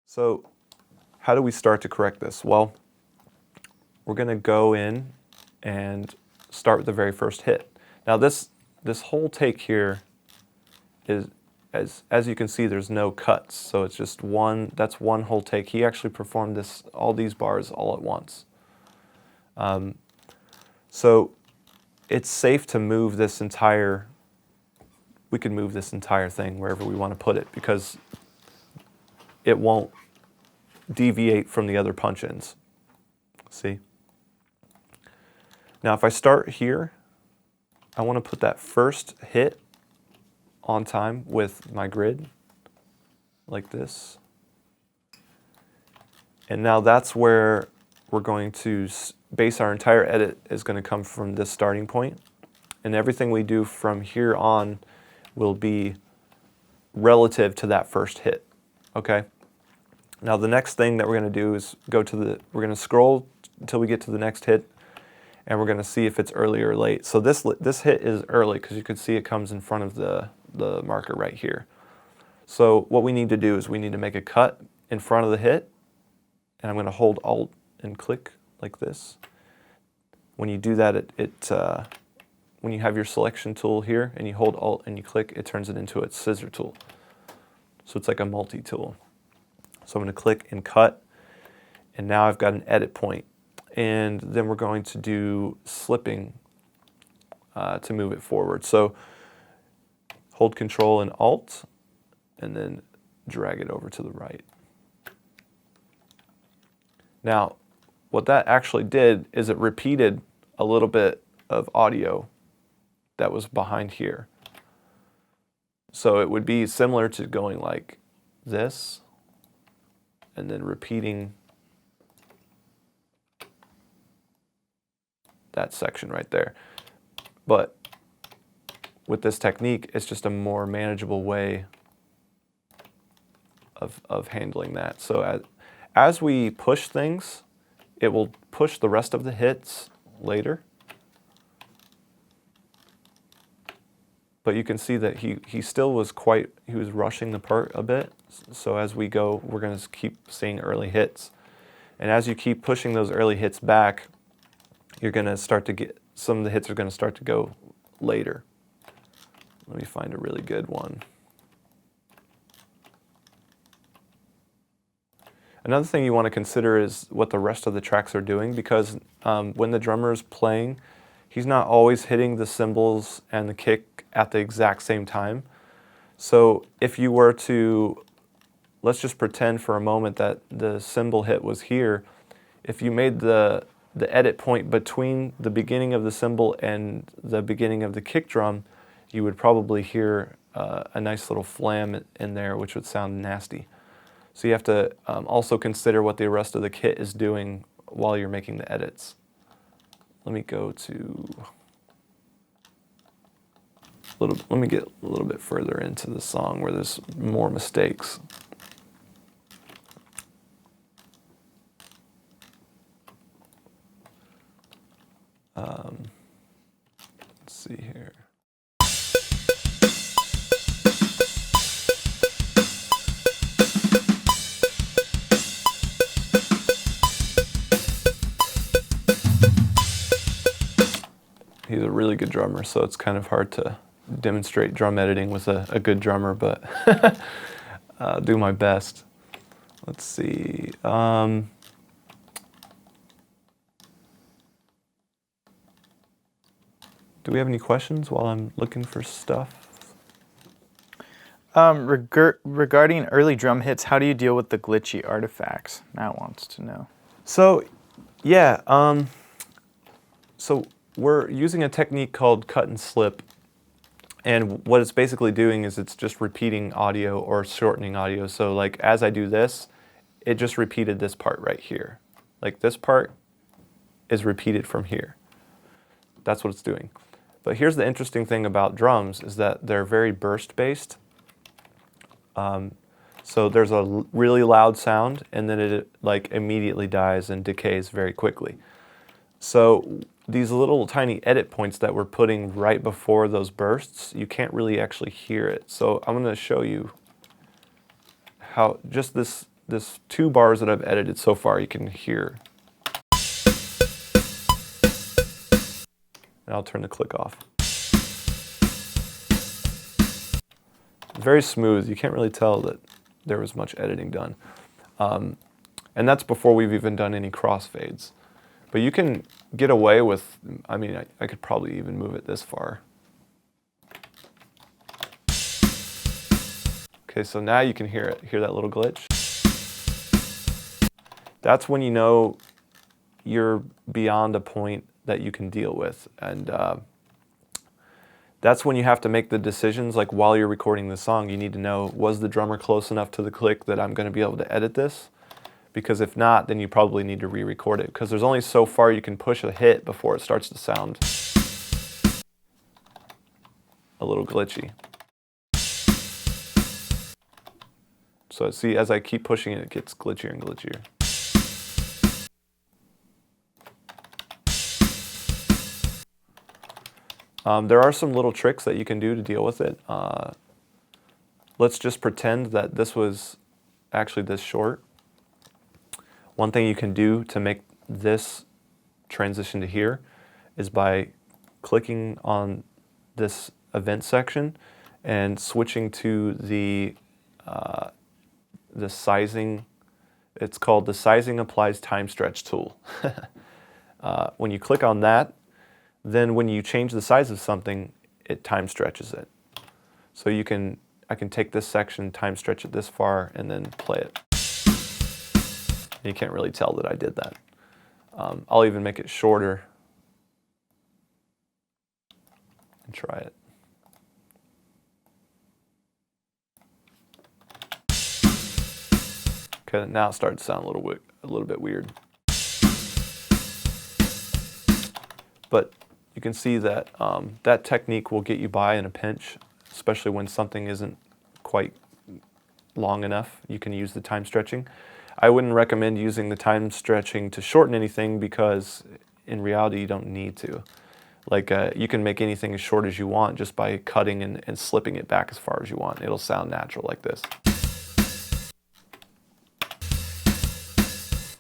So how do we start to correct this? Well, we're going to go in and start with the very first hit. Now this whole take here is, as you can see, there's no cuts, so it's just one. That's one whole take. He actually performed all these bars all at once. So it's safe to move this entire. We can move this entire thing wherever we want to put it because it won't deviate from the other punch-ins. See? Now if I start here, I want to put that first hit on time with my grid, like this. And now that's where we're going to base our entire edit is going to come from this starting point. And everything we do from here on will be relative to that first hit, okay? Now the next thing that we're going to do is we're going to scroll until we get to the next hit, and we're going to see if it's early or late. So this hit is early because you can see it comes in front of the marker right here. So what we need to do is we need to make a cut in front of the hit, and I'm going to hold Alt and click like this. When you do that, when you have your selection tool here and you hold Alt and you click, it turns it into a scissor tool. So it's like a multi-tool. So I'm going to click and cut, and now I've got an edit point. And then we're going to do slipping to move it forward. So hold Control and Alt, and then drag it over to the right. Now, what that actually did is it repeated a little bit of audio that was behind here. So it would be similar to going like this, and then repeating that section right there. But with this technique, it's just a more manageable way of handling that. So as we push things, it will push the rest of the hits later. But you can see that he still was he was rushing the part a bit. So as we go, we're going to keep seeing early hits. And as you keep pushing those early hits back, you're going to start to get, some of the hits are going to start to go later. Let me find a really good one. Another thing you want to consider is what the rest of the tracks are doing, because when the drummer is playing, he's not always hitting the cymbals and the kick at the exact same time. So if you were to, let's just pretend for a moment that the cymbal hit was here. If you made the edit point between the beginning of the cymbal and the beginning of the kick drum, you would probably hear a nice little flam in there, which would sound nasty. So you have to also consider what the rest of the kit is doing while you're making the edits. Let me go to let me get a little bit further into the song where there's more mistakes. Let's see here. He's a really good drummer, so it's kind of hard to demonstrate drum editing with a good drummer, but do my best. Let's see. Do we have any questions while I'm looking for stuff? Regarding early drum hits, how do you deal with the glitchy artifacts? Matt wants to know. So, yeah. So we're using a technique called cut and slip. And what it's basically doing is it's just repeating audio or shortening audio. So like as I do this, it just repeated this part right here. Like this part is repeated from here. That's what it's doing. But here's the interesting thing about drums is that they're very burst-based. So there's a really loud sound, and then it like immediately dies and decays very quickly. So these little tiny edit points that we're putting right before those bursts, you can't really actually hear it. So I'm going to show you how just this this 2 bars that I've edited so far, you can hear. And I'll turn the click off. Very smooth. You can't really tell that there was much editing done. And that's before we've even done any crossfades. But you can get away with, I mean, I could probably even move it this far. Okay, so now you can hear that little glitch. That's when you know you're beyond a point that you can deal with. And that's when you have to make the decisions, like while you're recording the song, you need to know, was the drummer close enough to the click that I'm going to be able to edit this? Because if not, then you probably need to re-record it, because there's only so far you can push a hit before it starts to sound a little glitchy. So see, as I keep pushing it, it gets glitchier and glitchier. There are some little tricks that you can do to deal with it. Let's just pretend that this was actually this short. One thing you can do to make this transition to here is by clicking on this event section and switching to the sizing. It's called the Sizing Applies Time Stretch tool. When you click on that, then when you change the size of something, it time stretches it. So I can take this section, time stretch it this far, and then play it. And you can't really tell that I did that. I'll even make it shorter and try it. Okay, now it started to sound a little bit weird. But you can see that that technique will get you by in a pinch, especially when something isn't quite long enough. You can use the time stretching. I wouldn't recommend using the time stretching to shorten anything, because in reality you don't need to. Like you can make anything as short as you want just by cutting and slipping it back as far as you want. It'll sound natural like this.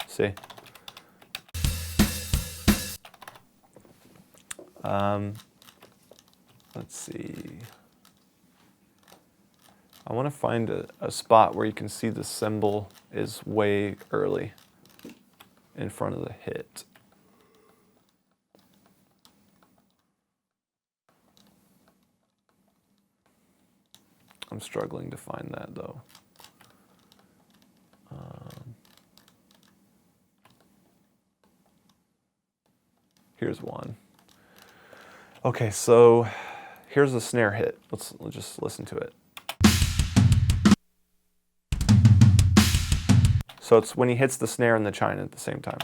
See? Let's see. I want to find a spot where you can see the cymbal is way early in front of the hit. I'm struggling to find that though. Here's one. Okay, so here's the snare hit. Let's just listen to it. So it's when he hits the snare and the china at the same time.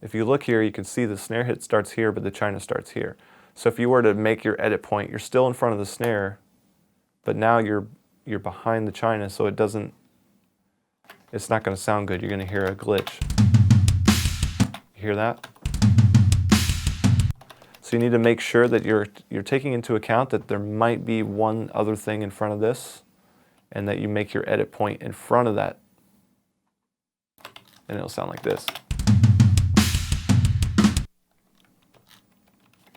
If you look here, you can see the snare hit starts here, but the china starts here. So if you were to make your edit point, you're still in front of the snare, but now you're behind the china, so it's not going to sound good. You're going to hear a glitch. You hear that? So you need to make sure that you're taking into account that there might be one other thing in front of this, and that you make your edit point in front of that, and it'll sound like this.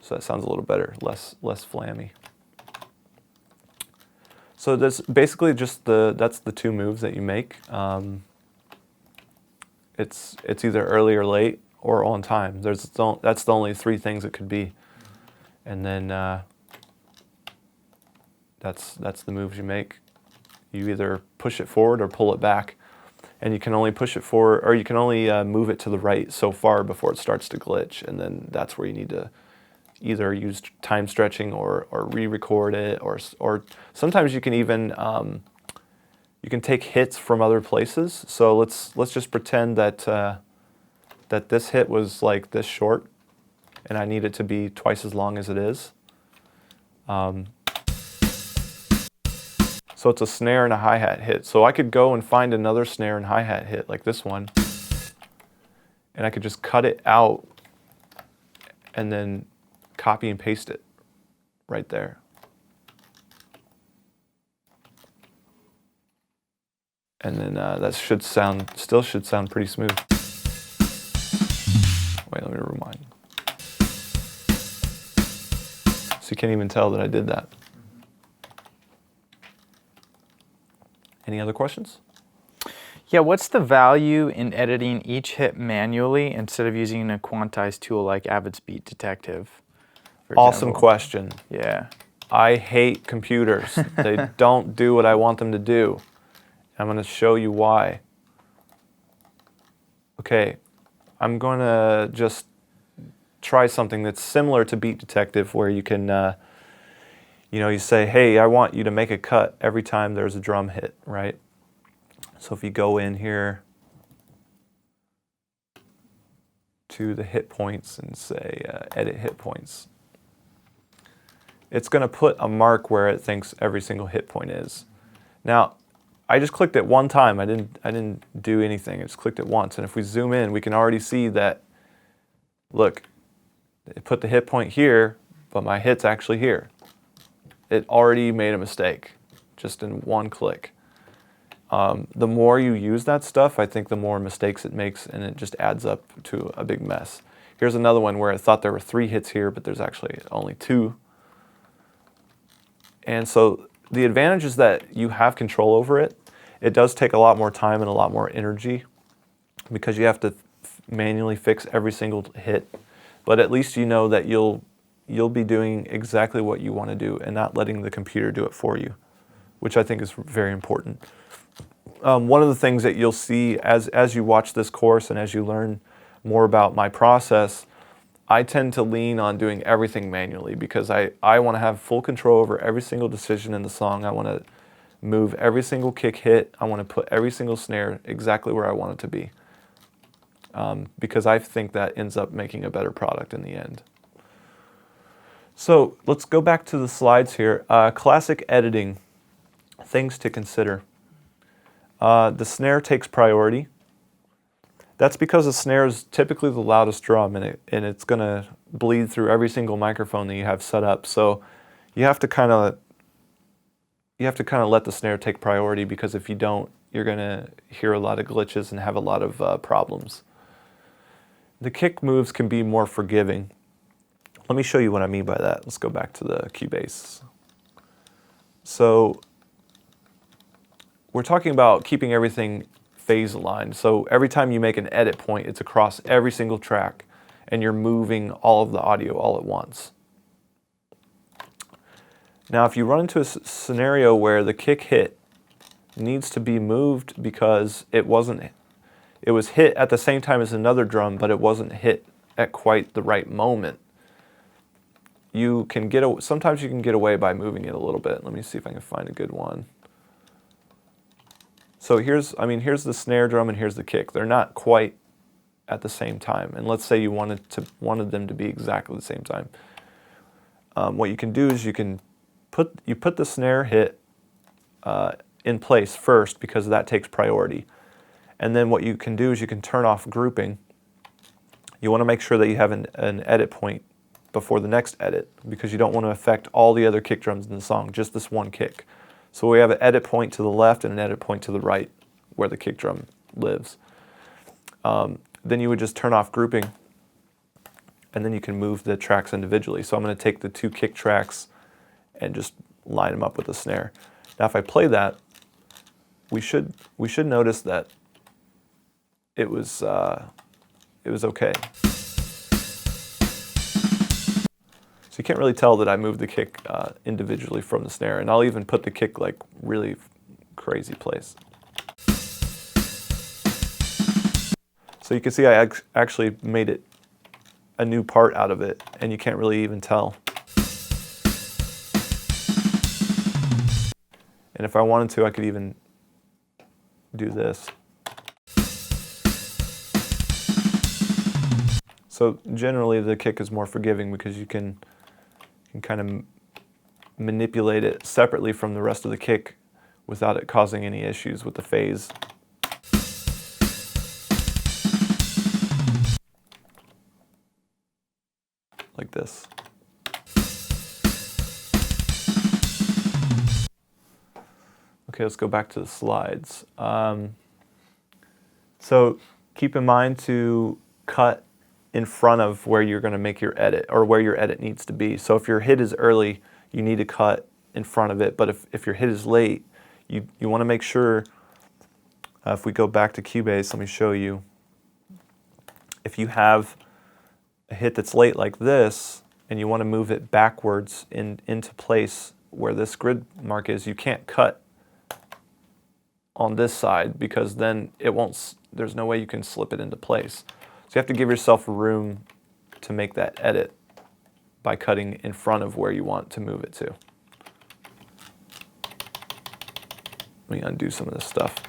So that sounds a little better, less flammy. So that's basically just that's the 2 moves that you make. It's either early or late or on time. That's the only 3 things it could be, and then that's the moves you make. You either push it forward or pull it back, and you can only push it forward, or you can only move it to the right so far before it starts to glitch, and then that's where you need to either use time stretching or re-record it, or sometimes you can even you can take hits from other places. So let's just pretend that that this hit was like this short, and I need it to be twice as long as it is. So it's a snare and a hi-hat hit. So I could go and find another snare and hi-hat hit like this one, and I could just cut it out and then copy and paste it right there. And then that still should sound pretty smooth. Wait, let me rewind. So you can't even tell that I did that. Any other questions? Yeah, what's the value in editing each hit manually instead of using a quantized tool like Avid's Beat Detective? For Awesome example? question. Yeah. I hate computers. They don't do what I want them to do. I'm going to show you why. Okay, I'm going to just try something that's similar to Beat Detective, where you can, you say, hey, I want you to make a cut every time there's a drum hit, right? So if you go in here to the hit points and say edit hit points, it's going to put a mark where it thinks every single hit point is. Now, I just clicked it one time. I didn't do anything. I just clicked it once. And if we zoom in, we can already see that, look, it put the hit point here, but my hit's actually here. It already made a mistake just in one click. The more you use that stuff, I think the more mistakes it makes, and it just adds up to a big mess. Here's another one where I thought there were 3 hits here, but there's actually only 2. And so the advantage is that you have control over it. It does take a lot more time and a lot more energy because you have to manually fix every single hit. But at least you know that you'll be doing exactly what you want to do and not letting the computer do it for you, which I think is very important. One of the things that you'll see as you watch this course and as you learn more about my process, I tend to lean on doing everything manually because I want to have full control over every single decision in the song. I want to move every single kick hit. I want to put every single snare exactly where I want it to be, because I think that ends up making a better product in the end. So let's go back to the slides here. Classic editing, things to consider. The snare takes priority. That's because the snare is typically the loudest drum, and it's going to bleed through every single microphone that you have set up. So you have to kind of let the snare take priority, because if you don't, you're going to hear a lot of glitches and have a lot of problems. The kick moves can be more forgiving. Let me show you what I mean by that. Let's go back to the Cubase. So we're talking about keeping everything phase aligned. So every time you make an edit point, it's across every single track, and you're moving all of the audio all at once. Now, if you run into a scenario where the kick hit needs to be moved because it was hit at the same time as another drum, but it wasn't hit at quite the right moment, sometimes you can get away by moving it a little bit. Let me see if I can find a good one. So here's the snare drum and here's the kick. They're not quite at the same time. And let's say you wanted them to be exactly the same time. What you can do is you put the snare hit in place first, because that takes priority. And then what you can do is you can turn off grouping. You want to make sure that you have an edit point before the next edit, because you don't want to affect all the other kick drums in the song, just this one kick. So we have an edit point to the left and an edit point to the right where the kick drum lives. Then you would just turn off grouping, and then you can move the tracks individually. So I'm going to take the 2 kick tracks and just line them up with the snare. Now if I play that, we should notice that it was okay. So you can't really tell that I moved the kick individually from the snare, and I'll even put the kick like really crazy place. So you can see I actually made it a new part out of it, and you can't really even tell. And if I wanted to, I could even do this. So generally the kick is more forgiving because you can kind of manipulate it separately from the rest of the kick without it causing any issues with the phase. Like this. Okay, let's go back to the slides. So keep in mind to cut in front of where you're going to make your edit, or where your edit needs to be. So if your hit is early, you need to cut in front of it. But if your hit is late, you want to make sure, if we go back to Cubase, let me show you. If you have a hit that's late like this, and you want to move it backwards into place where this grid mark is, you can't cut on this side, because then it won't, there's no way you can slip it into place. So you have to give yourself room to make that edit by cutting in front of where you want to move it to. Let me undo some of this stuff.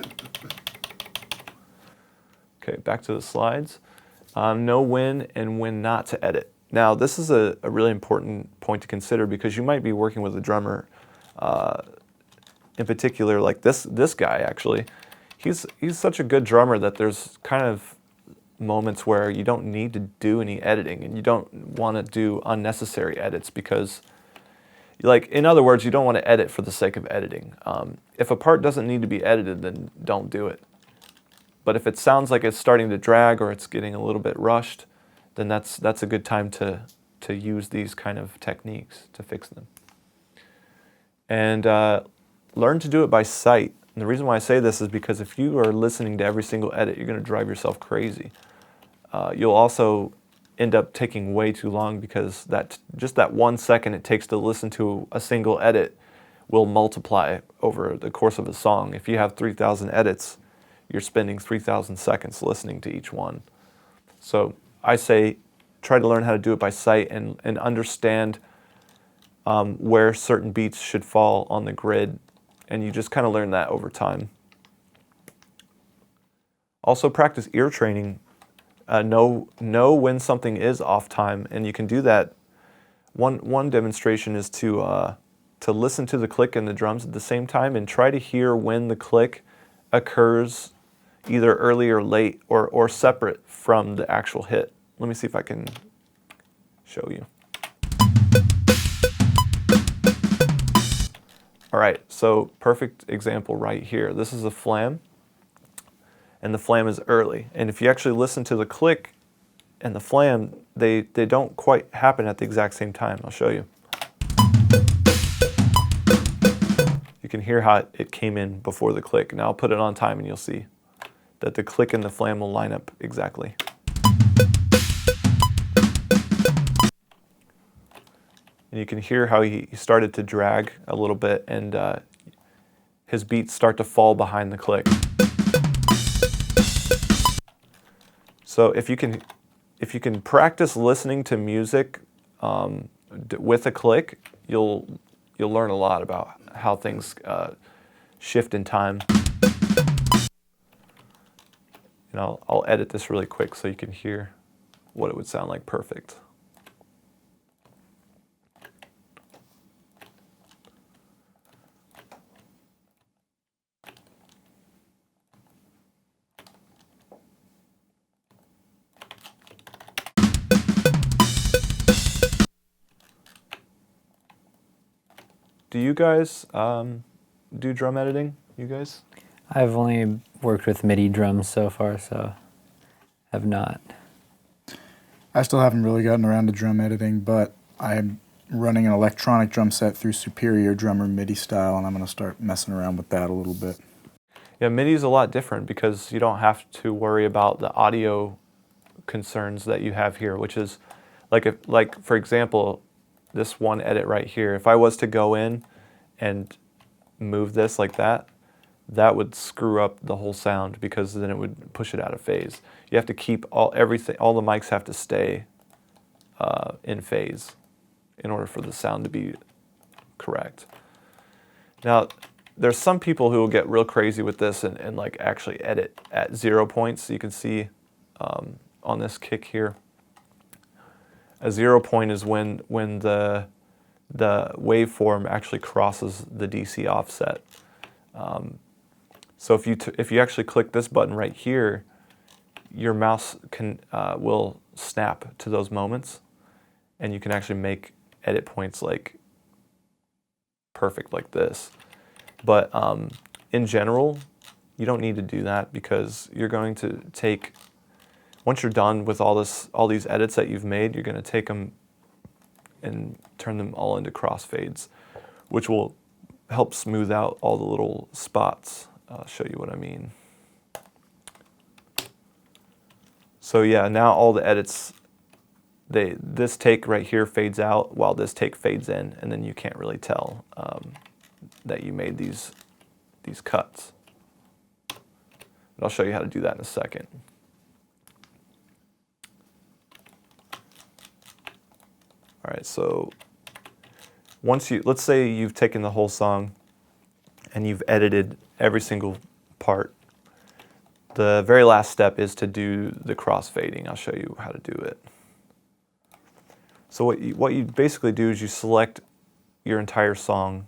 Okay, back to the slides. Know when and when not to edit. Now, this is a really important point to consider, because you might be working with a drummer, in particular, like this guy actually. He's such a good drummer that there's kind of moments where you don't need to do any editing, and you don't want to do unnecessary edits, because, like, in other words, you don't want to edit for the sake of editing. If a part doesn't need to be edited, then don't do it. But if it sounds like it's starting to drag, or it's getting a little bit rushed, then that's a good time to use these kind of techniques to fix them. And learn to do it by sight. And the reason why I say this is because if you are listening to every single edit, you're going to drive yourself crazy. You'll also end up taking way too long, because just that 1 second it takes to listen to a single edit will multiply over the course of a song. If you have 3,000 edits, you're spending 3,000 seconds listening to each one. So I say try to learn how to do it by sight, and understand where certain beats should fall on the grid, and you just kind of learn that over time. Also practice ear training. Know when something is off time, and you can do that. One demonstration is to listen to the click and the drums at the same time, and try to hear when the click occurs either early or late, or separate from the actual hit. Let me see if I can show you. All right, so perfect example right here. This is a flam, and the flam is early. And if you actually listen to the click and the flam, they don't quite happen at the exact same time. I'll show you. You can hear how it came in before the click. Now I'll put it on time, and you'll see that the click and the flam will line up exactly. And you can hear how he started to drag a little bit, and his beats start to fall behind the click. So if you can practice listening to music with a click, you'll learn a lot about how things shift in time. And I'll edit this really quick so you can hear what it would sound like perfect. Do you guys do drum editing? You guys? I've only worked with MIDI drums so far, so have not. I still haven't really gotten around to drum editing, but I'm running an electronic drum set through Superior Drummer MIDI style, and I'm going to start messing around with that a little bit. Yeah, MIDI is a lot different, because you don't have to worry about the audio concerns that you have here, which is like for example, this one edit right here. If I was to go in and move this like that, that would screw up the whole sound, because then it would push it out of phase. You have to keep everything. All the mics have to stay in phase in order for the sound to be correct. Now, there's some people who will get real crazy with this and like actually edit at 0 points. You can see on this kick here, a 0 point is when the waveform actually crosses the DC offset. So if you actually click this button right here, your mouse will snap to those moments, and you can actually make edit points like perfect like this. But in general, you don't need to do that because you're going to take, once you're done with all these edits that you've made, you're going to take them and turn them all into crossfades, which will help smooth out all the little spots. I'll show you what I mean. So yeah, now all the edits, this take right here fades out while this take fades in, and then you can't really tell that you made these cuts. But I'll show you how to do that in a second. All right, so let's say you've taken the whole song and you've edited every single part. The very last step is to do the crossfading. I'll show you how to do it. So what you basically do is you select your entire song,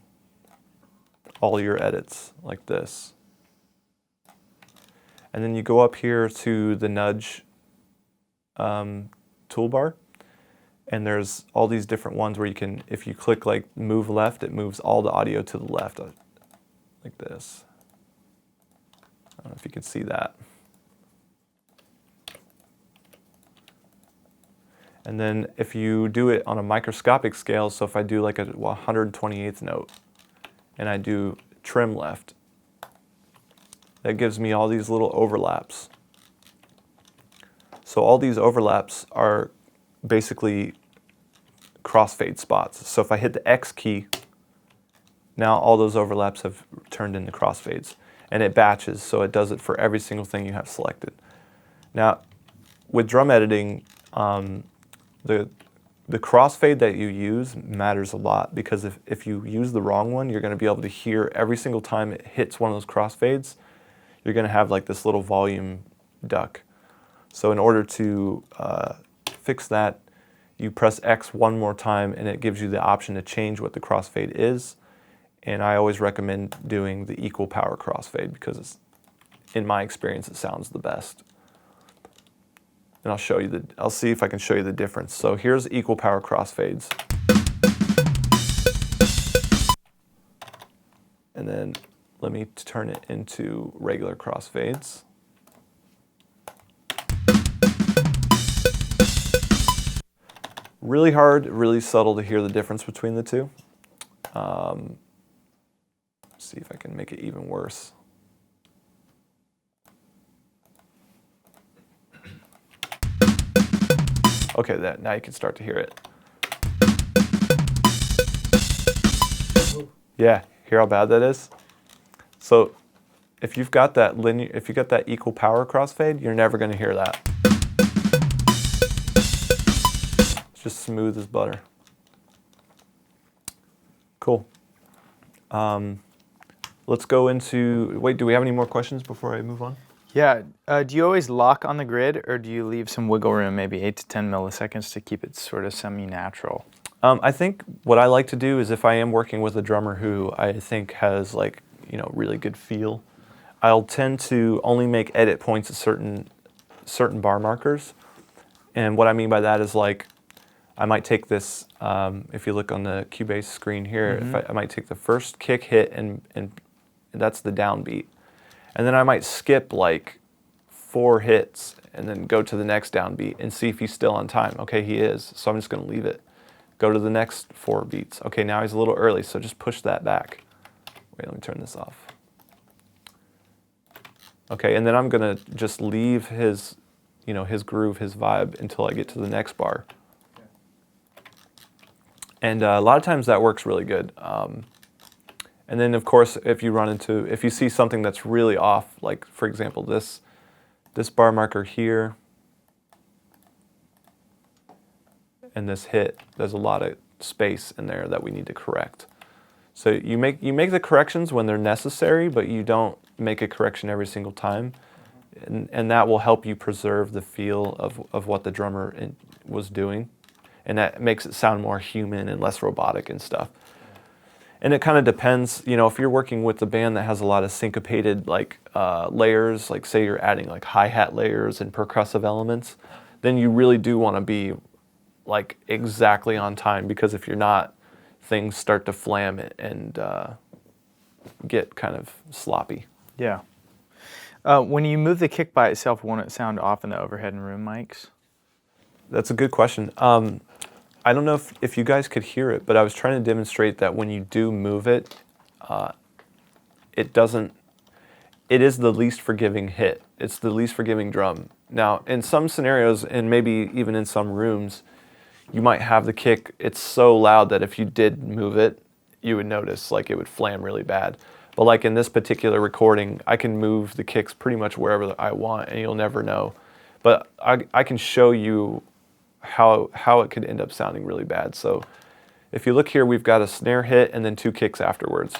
all your edits, like this. And then you go up here to the nudge toolbar, and there's all these different ones where you can, if you click like move left, it moves all the audio to the left, like this. I don't know if you can see that. And then if you do it on a microscopic scale, so if I do like a 128th note and I do trim left, that gives me all these little overlaps. So all these overlaps are basically crossfade spots. So if I hit the X key, now all those overlaps have turned into crossfades. And it batches, so it does it for every single thing you have selected. Now, with drum editing, the crossfade that you use matters a lot, because if you use the wrong one, you're going to be able to hear every single time it hits one of those crossfades, you're going to have like this little volume duck. So in order to fix that, you press X one more time and it gives you the option to change what the crossfade is. And I always recommend doing the equal power crossfade because in my experience, it sounds the best. And I'll see if I can show you the difference. So here's equal power crossfades. And then let me turn it into regular crossfades. Really hard, really subtle to hear the difference between the two. See if I can make it even worse. Okay, now you can start to hear it. Yeah, hear how bad that is? So if you've got that equal power crossfade, you're never going to hear that. It's just smooth as butter. Cool. Let's go into, wait, do we have any more questions before I move on? Yeah, do you always lock on the grid, or do you leave some wiggle room, maybe 8 to 10 milliseconds, to keep it sort of semi-natural? I think what I like to do is, if I am working with a drummer who I think has like, really good feel, I'll tend to only make edit points at certain bar markers. And what I mean by that is, like, I might take this, if you look on the Cubase screen here, I might take the first kick hit and that's the downbeat. And then I might skip like 4 hits and then go to the next downbeat and see if he's still on time. Okay, he is, so I'm just going to leave it. Go to the next 4 beats. Okay, now he's a little early, so just push that back. Wait, let me turn this off. Okay, and then I'm going to just leave his, his groove, his vibe until I get to the next bar. And a lot of times that works really good. And then, of course, if you see something that's really off, like, for example, this bar marker here and this hit, there's a lot of space in there that we need to correct. So you make the corrections when they're necessary, but you don't make a correction every single time. And that will help you preserve the feel of what the drummer was doing. And that makes it sound more human and less robotic and stuff. And it kind of depends, if you're working with a band that has a lot of syncopated layers, like say you're adding like hi-hat layers and percussive elements, then you really do want to be like exactly on time, because if you're not, things start to flam it and get kind of sloppy. Yeah. When you move the kick by itself, won't it sound off in the overhead and room mics? That's a good question. I don't know if you guys could hear it, but I was trying to demonstrate that when you do move it, it is the least forgiving hit. It's the least forgiving drum. Now, in some scenarios, and maybe even in some rooms, you might have the kick, it's so loud that if you did move it, you would notice like it would flam really bad. But like in this particular recording, I can move the kicks pretty much wherever I want and you'll never know. But I can show you how it could end up sounding really bad. So if you look here, we've got a snare hit and then 2 kicks afterwards.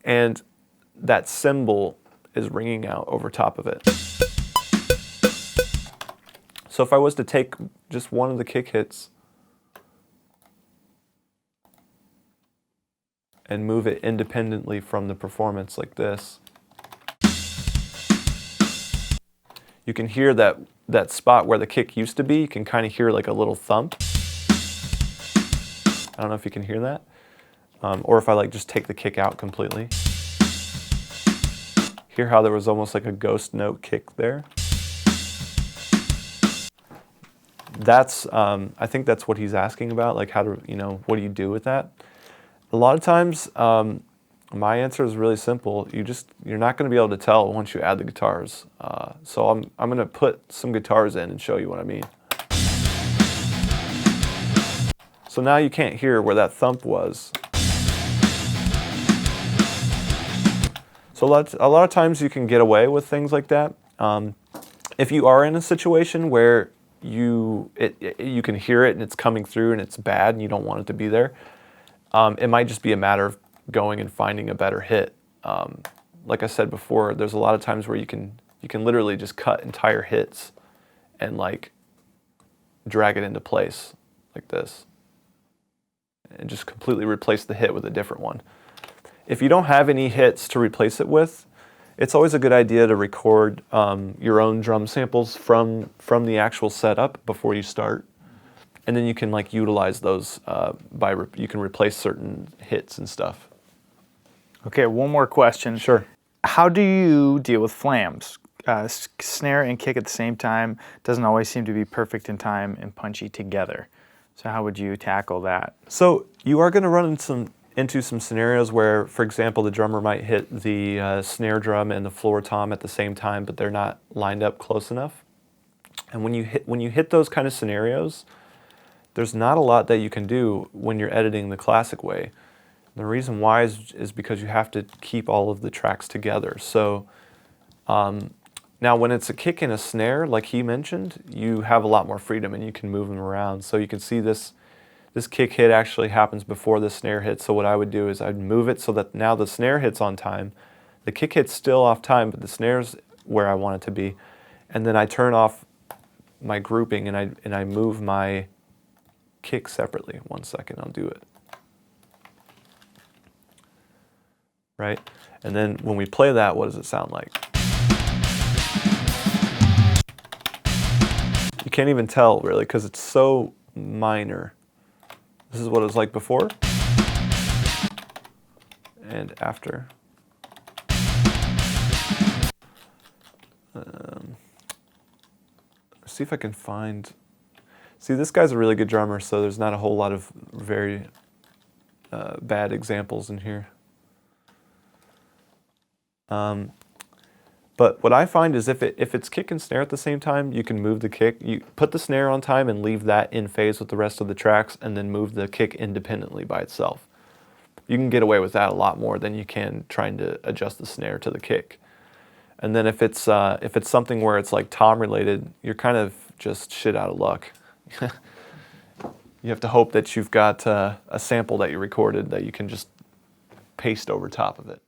And that cymbal is ringing out over top of it. So if I was to take just one of the kick hits and move it independently from the performance like this, you can hear that spot where the kick used to be. You can kind of hear like a little thump. I don't know if you can hear that. Or if I like just take the kick out completely. Hear how there was almost like a ghost note kick there? That's, I think that's what he's asking about, like how to, what do you do with that? A lot of times, my answer is really simple. You're not going to be able to tell once you add the guitars. So I'm going to put some guitars in and show you what I mean. So now you can't hear where that thump was. So a lot of times you can get away with things like that. If you are in a situation where you can hear it and it's coming through and it's bad and you don't want it to be there, it might just be a matter of going and finding a better hit. Like I said before, there's a lot of times where you can literally just cut entire hits and like drag it into place like this and just completely replace the hit with a different one. If you don't have any hits to replace it with, it's always a good idea to record your own drum samples from the actual setup before you start. And then you can like utilize those you can replace certain hits and stuff. Okay, one more question. Sure. How do you deal with flams? Snare and kick at the same time doesn't always seem to be perfect in time and punchy together. So how would you tackle that? So you are going to run into some scenarios where, for example, the drummer might hit the snare drum and the floor tom at the same time, but they're not lined up close enough. And when you hit those kind of scenarios, there's not a lot that you can do when you're editing the classic way. The reason why is because you have to keep all of the tracks together. So now when it's a kick and a snare, like he mentioned, you have a lot more freedom and you can move them around. So you can see this kick hit actually happens before the snare hit. So what I would do is I'd move it so that now the snare hit's on time. The kick hit's still off time, but the snare's where I want it to be. And then I turn off my grouping and I move my kick separately. 1 second, I'll do it. Right? And then when we play that, what does it sound like? You can't even tell really because it's so minor. This is what it was like before and after. See if I can find. See, this guy's a really good drummer, so there's not a whole lot of very bad examples in here. But what I find is if it's kick and snare at the same time, you can move the kick. You put the snare on time and leave that in phase with the rest of the tracks, and then move the kick independently by itself. You can get away with that a lot more than you can trying to adjust the snare to the kick. And then if it's something where it's like tom related, you're kind of just shit out of luck. You have to hope that you've got a sample that you recorded that you can just paste over top of it.